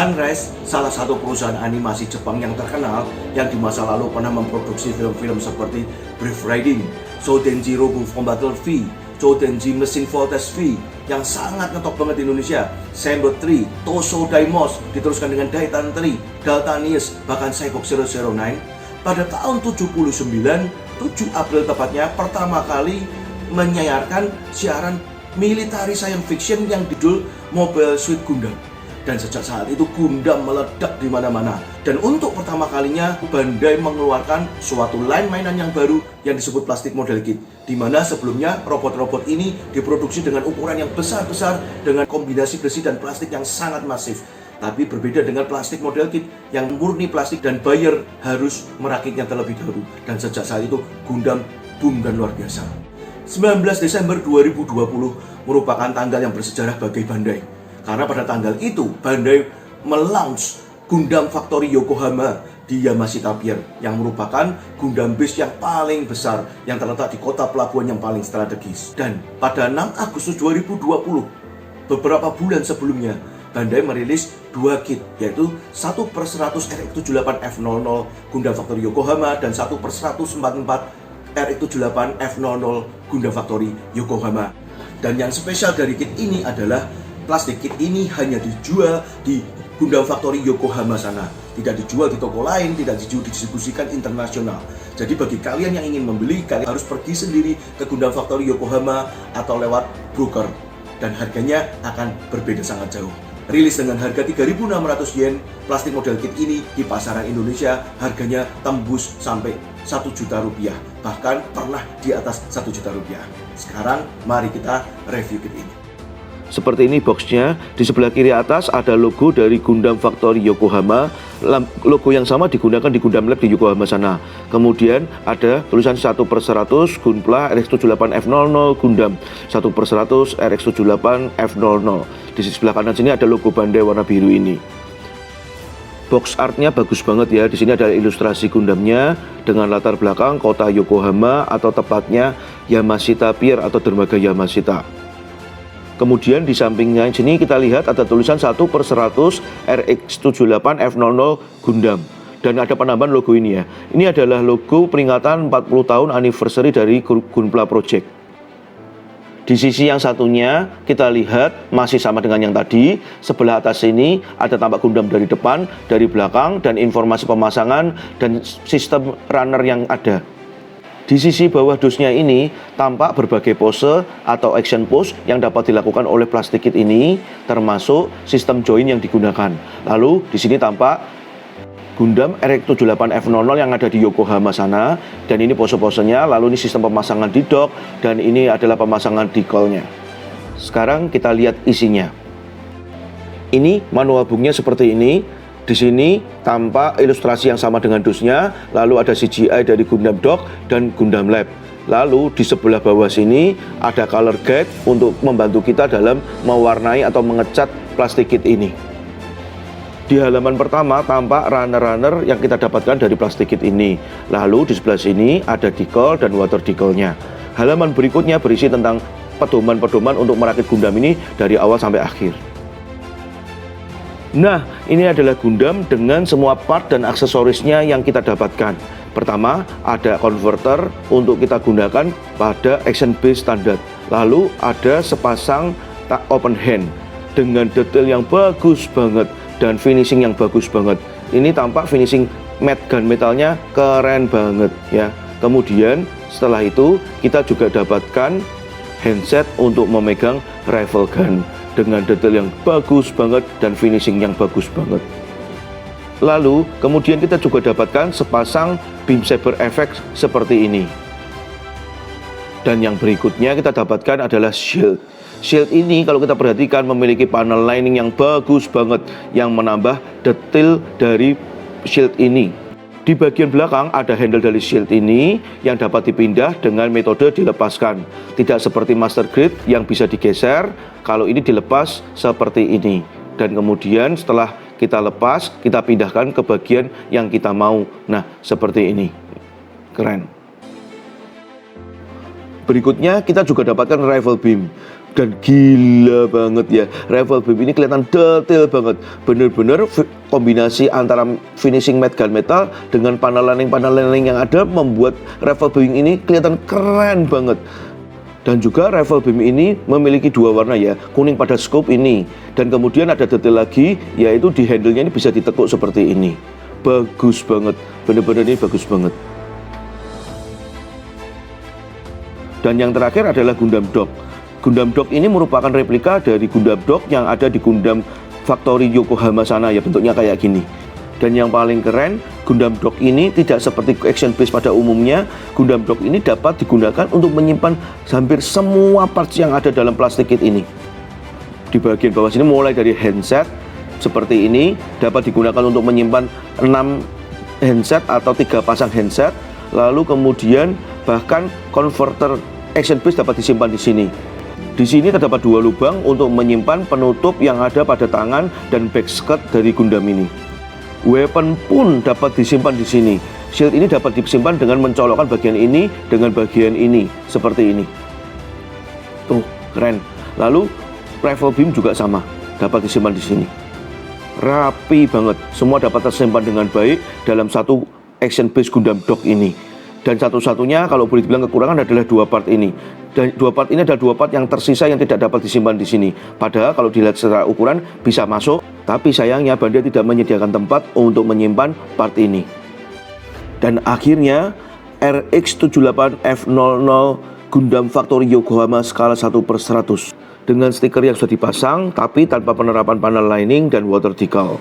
Sunrise, salah satu perusahaan animasi Jepang yang terkenal yang di masa lalu pernah memproduksi film-film seperti Brief Riding, Shoudenji Robo Combattle V, Shoudenji Machine Voltes V yang sangat ngetop banget di Indonesia, Sailboat 3, Toso Daimos, diteruskan dengan Daitan 3, Daltanius, bahkan Cyborg 009. Pada tahun 79, 7 April tepatnya, pertama kali menyiarkan siaran military science fiction yang judul Mobile Suit Gundam. Dan sejak saat itu Gundam meledak di mana-mana. Dan untuk pertama kalinya Bandai mengeluarkan suatu line mainan yang baru yang disebut plastik model kit. Di mana sebelumnya robot-robot ini diproduksi dengan ukuran yang besar-besar dengan kombinasi besi dan plastik yang sangat masif. Tapi berbeda dengan plastik model kit yang murni plastik dan buyer harus merakitnya terlebih dahulu. Dan sejak saat itu Gundam boom dan luar biasa. 19 Desember 2020 merupakan tanggal yang bersejarah bagi Bandai. Karena pada tanggal itu Bandai melaunch Gundam Factory Yokohama di Yamashita Pier yang merupakan Gundam base yang paling besar yang terletak di kota pelabuhan yang paling strategis. Dan pada 6 Agustus 2020, beberapa bulan sebelumnya, Bandai merilis 2 kit, yaitu 1/100 RX-78 F00 Gundam Factory Yokohama dan 1/144 RX-78 F00 Gundam Factory Yokohama. Dan yang spesial dari kit ini adalah plastik kit ini hanya dijual di Gundam Factory Yokohama sana. Tidak dijual di toko lain, tidak didistribusikan internasional. Jadi bagi kalian yang ingin membeli, kalian harus pergi sendiri ke Gundam Factory Yokohama atau lewat broker. Dan harganya akan berbeda sangat jauh. Rilis dengan harga 3.600 yen, plastik model kit ini di pasaran Indonesia harganya tembus sampai 1 juta rupiah. Bahkan pernah di atas 1 juta rupiah. Sekarang mari kita review kit ini. Seperti ini boxnya. Di sebelah kiri atas ada logo dari Gundam Factory Yokohama. Logo yang sama digunakan di Gundam Lab di Yokohama sana. Kemudian ada tulisan 1/100 Gunpla RX-78 F00 Gundam, 1/100 RX-78 F00. Di sebelah kanan sini ada logo Bandai warna biru ini. Box artnya bagus banget ya. Di sini ada ilustrasi Gundamnya dengan latar belakang kota Yokohama atau tepatnya Yamashita Pier atau dermaga Yamashita. Kemudian di sampingnya sini kita lihat ada tulisan 1/100 RX-78 F00 Gundam. Dan ada penambahan logo ini ya. Ini adalah logo peringatan 40 tahun anniversary dari Gunpla Project. Di sisi yang satunya kita lihat masih sama dengan yang tadi. Sebelah atas ini ada tampak Gundam dari depan, dari belakang, dan informasi pemasangan dan sistem runner yang ada. Di sisi bawah dusnya ini tampak berbagai pose atau action pose yang dapat dilakukan oleh plastik kit ini, termasuk sistem join yang digunakan. Lalu di sini tampak Gundam RX-78 F00 yang ada di Yokohama sana, dan ini pose-posenya. Lalu ini sistem pemasangan di dock, dan ini adalah pemasangan decal-nya. Sekarang kita lihat isinya. Ini manual booknya seperti ini. Di sini tampak ilustrasi yang sama dengan dusnya, lalu ada CGI dari Gundam Dock dan Gundam Lab. Lalu di sebelah bawah sini ada color guide untuk membantu kita dalam mewarnai atau mengecat plastik kit ini. Di halaman pertama tampak runner-runner yang kita dapatkan dari plastik kit ini. Lalu di sebelah sini ada decal dan water decal-nya. Halaman berikutnya berisi tentang pedoman-pedoman untuk merakit Gundam ini dari awal sampai akhir. Nah, ini adalah Gundam dengan semua part dan aksesorisnya yang kita dapatkan. Pertama, ada converter untuk kita gunakan pada action base standar. Lalu ada sepasang open hand dengan detail yang bagus banget dan finishing yang bagus banget. Ini tampak finishing matte gun metalnya keren banget ya. Kemudian setelah itu kita juga dapatkan handset untuk memegang rifle gun dengan detail yang bagus banget dan finishing yang bagus banget. Lalu kemudian kita juga dapatkan sepasang beam saber effect seperti ini. Dan yang berikutnya kita dapatkan adalah shield. Shield ini kalau kita perhatikan memiliki panel lining yang bagus banget yang menambah detail dari shield ini. Di bagian belakang ada handle dari shield ini yang dapat dipindah dengan metode dilepaskan. Tidak seperti Master Grade yang bisa digeser, kalau ini dilepas seperti ini. Dan kemudian setelah kita lepas, kita pindahkan ke bagian yang kita mau. Nah, seperti ini. Keren. Berikutnya kita juga dapatkan rifle beam. Dan gila banget ya, rifle beam ini kelihatan detail banget. Bener-bener kombinasi antara finishing matte gunmetal dengan panel lining yang ada membuat rifle beam ini kelihatan keren banget. Dan juga rifle beam ini memiliki dua warna ya, kuning pada scope ini. Dan kemudian ada detail lagi, yaitu di handle-nya ini bisa ditekuk seperti ini. Bagus banget, bener-bener ini bagus banget. Dan yang terakhir adalah Gundam Dog. Gundam Dog ini merupakan replika dari Gundam Dog yang ada di Gundam Factory Yokohama sana ya, bentuknya kayak gini. Dan yang paling keren, Gundam Dog ini tidak seperti action base pada umumnya. Gundam Dog ini dapat digunakan untuk menyimpan hampir semua parts yang ada dalam plastik kit ini. Di bagian bawah sini mulai dari handset seperti ini, dapat digunakan untuk menyimpan 6 handset atau 3 pasang handset. Lalu kemudian bahkan konverter action base dapat disimpan di sini. Di sini terdapat 2 lubang untuk menyimpan penutup yang ada pada tangan dan back skirt dari Gundam ini. Weapon pun dapat disimpan di sini. Shield ini dapat disimpan dengan mencolokkan bagian ini dengan bagian ini seperti ini. Tuh, keren. Lalu rifle beam juga sama, dapat disimpan di sini. Rapi banget, semua dapat tersimpan dengan baik dalam satu action base Gundam Dog ini. Dan satu-satunya kalau boleh dibilang kekurangan adalah 2 part ini. Dan 2 part ini adalah 2 part yang tersisa yang tidak dapat disimpan di sini. Padahal kalau dilihat secara ukuran bisa masuk, tapi sayangnya Bandai tidak menyediakan tempat untuk menyimpan part ini. Dan akhirnya RX-78F00 Gundam Factory Yokohama skala 1/100 dengan stiker yang sudah dipasang tapi tanpa penerapan panel lining dan water decal.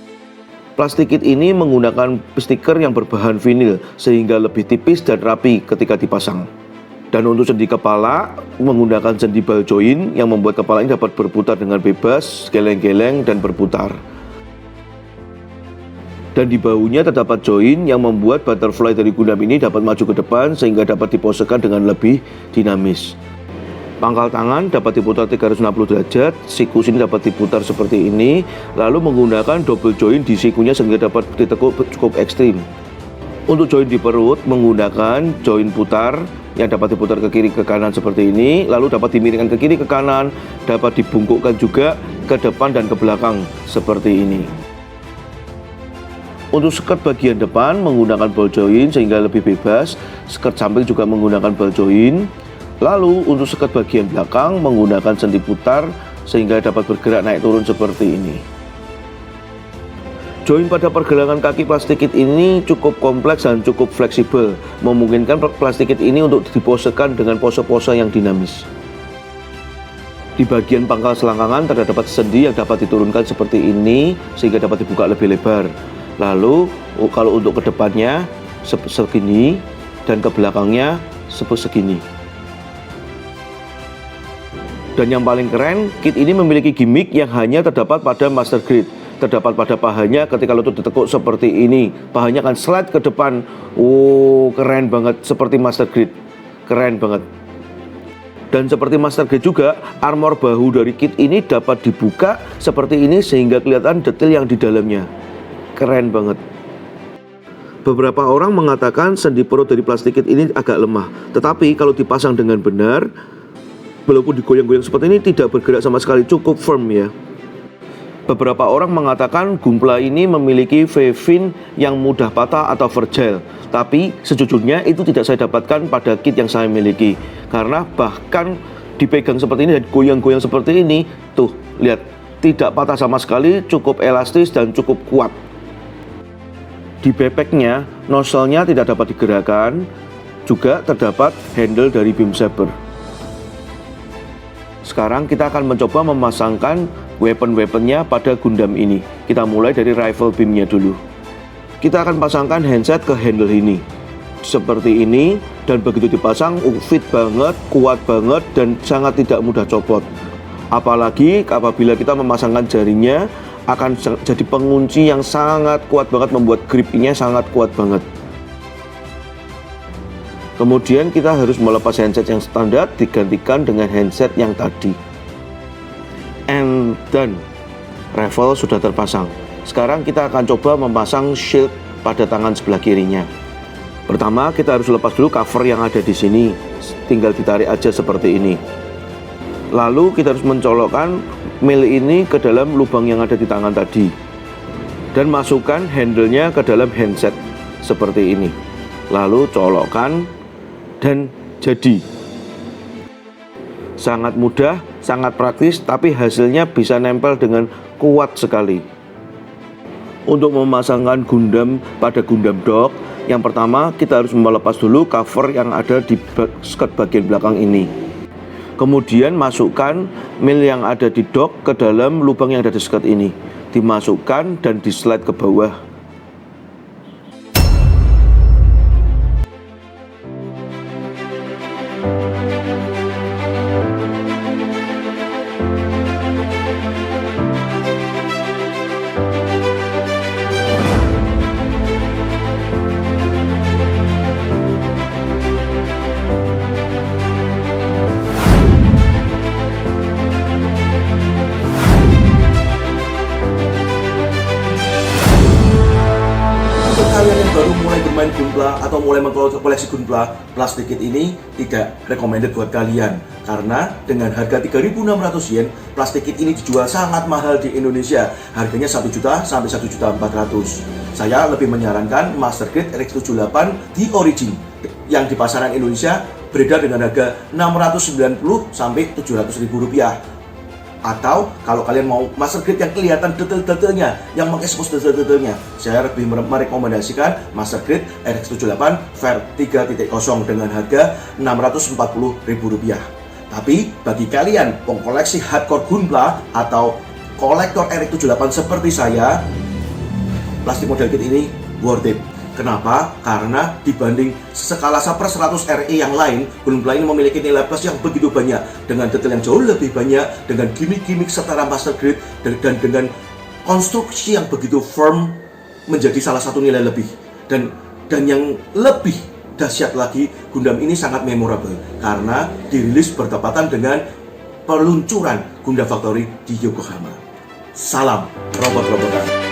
Plastik kit ini menggunakan stiker yang berbahan vinil sehingga lebih tipis dan rapi ketika dipasang. Dan untuk sendi kepala menggunakan sendi ball joint yang membuat kepala ini dapat berputar dengan bebas, geleng-geleng dan berputar. Dan di bahunya terdapat joint yang membuat butterfly dari Gundam ini dapat maju ke depan sehingga dapat diposekan dengan lebih dinamis. Pangkal tangan dapat diputar 360 derajat, siku sini dapat diputar seperti ini, lalu menggunakan double joint di sikunya sehingga dapat ditekuk cukup ekstrim. Untuk joint di perut menggunakan joint putar yang dapat diputar ke kiri ke kanan seperti ini, lalu dapat dimiringkan ke kiri ke kanan, dapat dibungkukkan juga ke depan dan ke belakang seperti ini. Untuk skirt bagian depan menggunakan ball joint sehingga lebih bebas, skirt samping juga menggunakan ball joint. Lalu untuk skirt bagian belakang menggunakan sendi putar sehingga dapat bergerak naik turun seperti ini. Joint pada pergelangan kaki plastik kit ini cukup kompleks dan cukup fleksibel, memungkinkan plastik kit ini untuk diposekan dengan pose-pose yang dinamis. Di bagian pangkal selangkangan terdapat sendi yang dapat diturunkan seperti ini sehingga dapat dibuka lebih lebar. Lalu kalau untuk ke depannya segini dan ke belakangnya segini. Dan yang paling keren, kit ini memiliki gimmick yang hanya terdapat pada Master Grade. Terdapat pada pahanya ketika lutut ditekuk seperti ini. Pahanya akan slide ke depan. Keren banget, seperti Master Grade. Keren banget. Dan seperti Master Grade juga, armor bahu dari kit ini dapat dibuka seperti ini sehingga kelihatan detail yang di dalamnya. Keren banget. Beberapa orang mengatakan sendi perut dari plastik kit ini agak lemah. Tetapi kalau dipasang dengan benar, walaupun digoyang-goyang seperti ini tidak bergerak sama sekali, cukup firm ya. Beberapa orang mengatakan Gunpla ini memiliki V-fin yang mudah patah atau fragile. Tapi sejujurnya itu tidak saya dapatkan pada kit yang saya miliki. Karena bahkan dipegang seperti ini dan goyang-goyang seperti ini, tuh lihat, tidak patah sama sekali, cukup elastis dan cukup kuat. Di backpacknya, nozzle-nya tidak dapat digerakkan, juga terdapat handle dari beam saber. Sekarang kita akan mencoba memasangkan weapon-weaponnya pada Gundam ini. Kita mulai dari rifle beamnya dulu. Kita akan pasangkan handset ke handle ini seperti ini, dan begitu dipasang fit banget, kuat banget, dan sangat tidak mudah copot. Apalagi apabila kita memasangkan jarinya, akan jadi pengunci yang sangat kuat banget, membuat grip-nya sangat kuat banget. Kemudian kita harus melepas handset yang standar digantikan dengan handset yang tadi. And done. Rifle sudah terpasang. Sekarang kita akan coba memasang shield pada tangan sebelah kirinya. Pertama, kita harus lepas dulu cover yang ada di sini. Tinggal ditarik aja seperti ini. Lalu kita harus mencolokkan mil ini ke dalam lubang yang ada di tangan tadi. Dan masukkan handle-nya ke dalam handset seperti ini. Lalu colokkan dan jadi. Sangat mudah, sangat praktis, tapi hasilnya bisa nempel dengan kuat sekali. Untuk memasangkan Gundam pada Gundam Dock, yang pertama kita harus melepas dulu cover yang ada di skirt bagian belakang ini. Kemudian masukkan mil yang ada di dock ke dalam lubang yang ada di skirt ini. Dimasukkan dan di slide ke bawah. Kalian yang baru mulai bermain Gunpla atau mulai mengkoleksi Gunpla, plastik kit ini tidak recommended buat kalian karena dengan harga 3.600 yen, plastik kit ini dijual sangat mahal di Indonesia. Harganya 1 juta sampai 1.400.000. Saya lebih menyarankan Master Grade RX78 di Origin yang di pasaran Indonesia beredar dengan harga 690 sampai 700.000 rupiah. Atau kalau kalian mau Master Grade yang kelihatan detail-detailnya, yang mengekspos detail-detailnya, saya lebih merekomendasikan Master Grade RX78 VER 3.0 dengan harga Rp640.000. Tapi bagi kalian pengkoleksi hardcore Gunpla atau kolektor RX78 seperti saya, plastik model kit ini worth it. Kenapa? Karena dibanding skala Super 100 RE yang lain, Gunpla ini memiliki nilai plus yang begitu banyak, dengan detail yang jauh lebih banyak, dengan gimmick-gimmick setara Master Grade, dan dengan konstruksi yang begitu firm, menjadi salah satu nilai lebih. Dan yang lebih dahsyat lagi, Gundam ini sangat memorable karena dirilis bertepatan dengan peluncuran Gundam Factory di Yokohama. Salam robot-robotan.